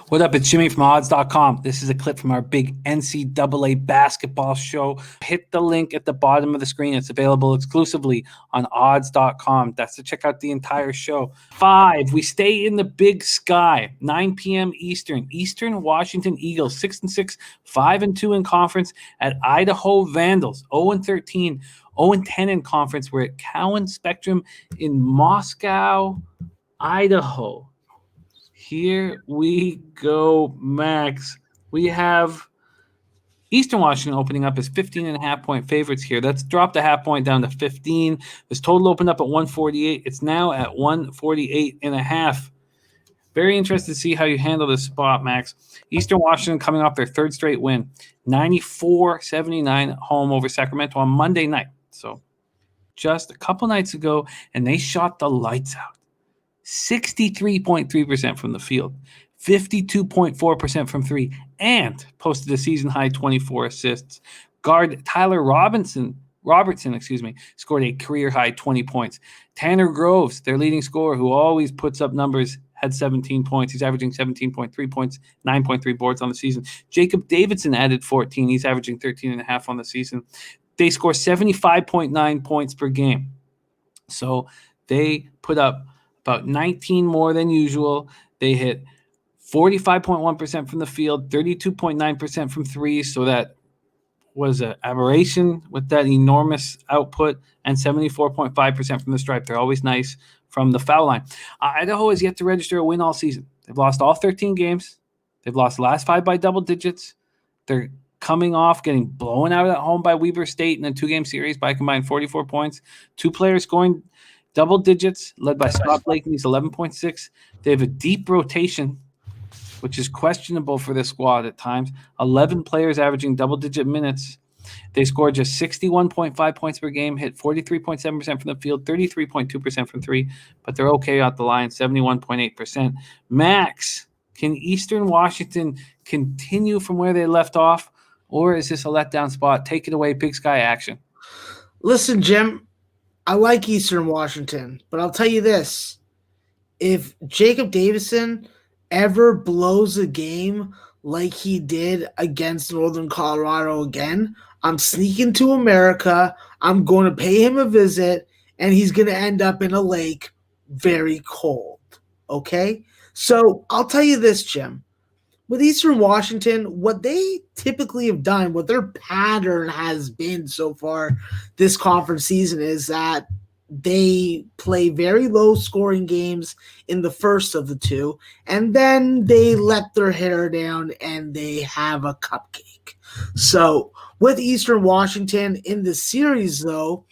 What up? It's Jimmy from odds.com. This is a clip from our big NCAA basketball show. Hit the link at the bottom of the screen. It's available exclusively on odds.com. That's to check out the entire show. 5, we stay in the big sky. 9 p.m. Eastern. Eastern Washington Eagles, 6-6, 5-2 in conference at Idaho Vandals, 0-13, 0-10 in conference. We're at Cowan Spectrum in Moscow, Idaho. Here we go, Max. We have Eastern Washington opening up as 15.5-point favorites here. That's dropped a half point down to 15. This total opened up at 148. It's now at 148.5. Very interested to see how you handle this spot, Max. Eastern Washington coming off their third straight win, 94-79 at home over Sacramento on Monday night. So just a couple nights ago, and they shot the lights out. 63.3% from the field, 52.4% from three, and posted a season-high 24 assists. Guard Tyler Robertson, scored a career-high 20 points. Tanner Groves, their leading scorer, who always puts up numbers, had 17 points. He's averaging 17.3 points, 9.3 boards on the season. Jacob Davidson added 14. He's averaging 13.5 on the season. They score 75.9 points per game. So they put up about 19 more than usual. They hit 45.1% from the field, 32.9% from three. So that was an aberration with that enormous output, and 74.5% from the stripe. They're always nice from the foul line. Idaho has yet to register a win all season. They've lost all 13 games. They've lost the last 5 by double digits. They're coming off getting blown out at home by Weber State in a 2-game series by a combined 44 points. 2 players scoring double digits, led by Scott Blake, and he's 11.6. They have a deep rotation, which is questionable for this squad at times. 11 players averaging double-digit minutes. They scored just 61.5 points per game, hit 43.7% from the field, 33.2% from three, but they're okay out the line, 71.8%. Max, can Eastern Washington continue from where they left off, or is this a letdown spot? Take it away, Big Sky action. Listen, Jim, I like Eastern Washington, but I'll tell you this. If Jacob Davison ever blows a game like he did against Northern Colorado again, I'm sneaking to America, I'm going to pay him a visit, and he's going to end up in a lake very cold, okay? So I'll tell you this, Jim. With Eastern Washington, what they typically have done, what their pattern has been so far this conference season is that they play very low-scoring games in the first of the two, and then they let their hair down and they have a cupcake. So with Eastern Washington in the series, though,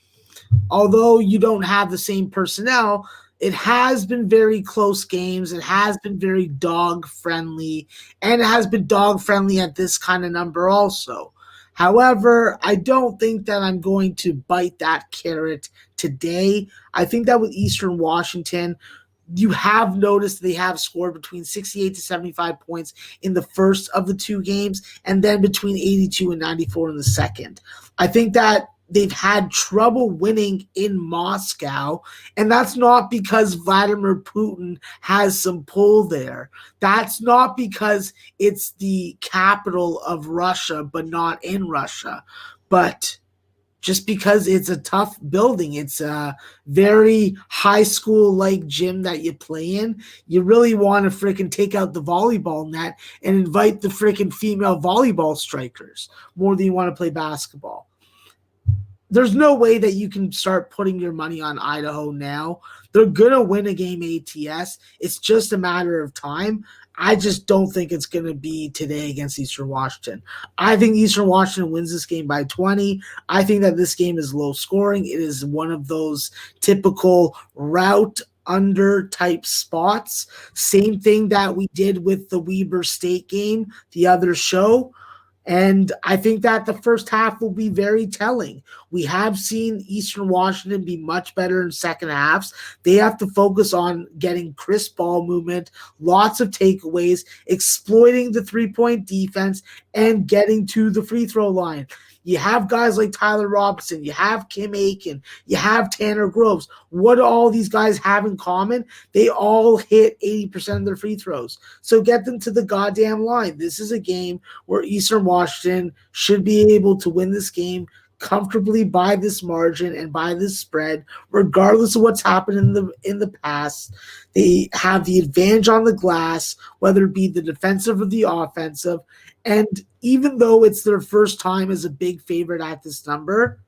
although you don't have the same personnel, it has been very close games. It has been very dog-friendly, and it has been dog-friendly at this kind of number also. However, I don't think that I'm going to bite that carrot today. I think that with Eastern Washington, you have noticed they have scored between 68 to 75 points in the first of the 2 games, and then between 82 and 94 in the second. I think that they've had trouble winning in Moscow, and that's not because Vladimir Putin has some pull there. That's not because it's the capital of Russia, but not in Russia. But just because it's a tough building, it's a very high school-like gym that you play in. You really want to freaking take out the volleyball net and invite the freaking female volleyball strikers more than you want to play basketball. There's no way that you can start putting your money on Idaho now. They're going to win a game ATS. It's just a matter of time. I just don't think it's going to be today against Eastern Washington. I think Eastern Washington wins this game by 20. I think that this game is low scoring. It is one of those typical route under type spots. Same thing that we did with the Weber State game, the other show. And I think that the first half will be very telling. We have seen Eastern Washington be much better in second halves. They have to focus on getting crisp ball movement, lots of takeaways, exploiting the three-point defense, and getting to the free throw line. You have guys like Tyler Robinson, you have Kim Aiken, you have Tanner Groves. What do all these guys have in common? They all hit 80% of their free throws. So get them to the goddamn line. This is a game where Eastern Washington should be able to win this game comfortably by this margin and by this spread, regardless of what's happened in the past. They have the advantage on the glass, whether it be the defensive or the offensive. And even though it's their first time as a big favorite at this number,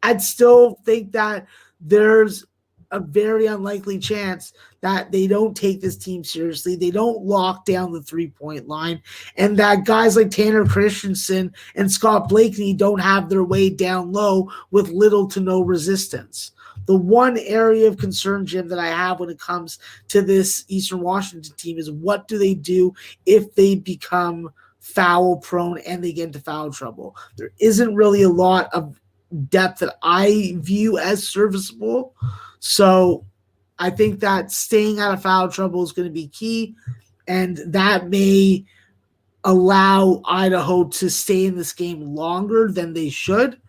I'd still think that there's a very unlikely chance that they don't take this team seriously. They don't lock down the 3-point line, and that guys like Tanner Christensen and Scott Blakeney don't have their way down low with little to no resistance. The one area of concern, Jim, that I have when it comes to this Eastern Washington team is what do they do if they become foul prone and they get into foul trouble? There isn't really a lot of depth that I view as serviceable. So I think that staying out of foul trouble is going to be key, and that may allow Idaho to stay in this game longer than they should.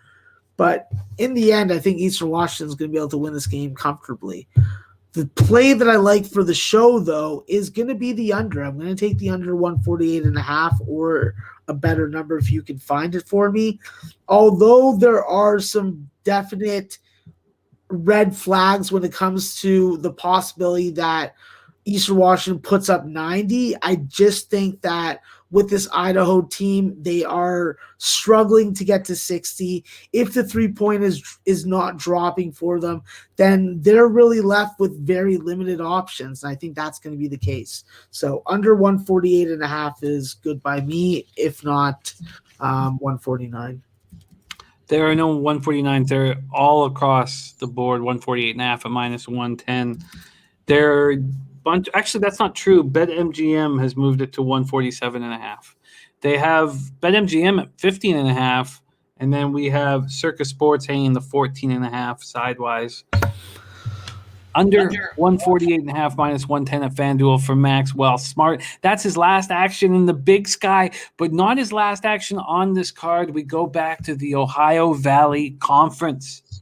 But in the end, I think Eastern Washington is going to be able to win this game comfortably. The play that I like for the show, though, is going to be the under. I'm going to take the under 148.5 or a better number if you can find it for me. Although there are some definite red flags when it comes to the possibility that Eastern Washington puts up 90, I just think that with this Idaho team, they are struggling to get to 60. If the 3-point is not dropping for them, then they're really left with very limited options. And I think that's going to be the case. So under 148.5 is good by me, if not 149. There are no 149s. They're all across the board, 148.5 at minus 110. They're actually, that's not true. BetMGM has moved it to 147.5. They have BetMGM at 15.5, and then we have Circus Sports hanging the 14.5 sidewise. Under 148.5 minus 110 at FanDuel for Maxwell Smart. That's his last action in the Big Sky, but not his last action on this card. We go back to the Ohio Valley Conference.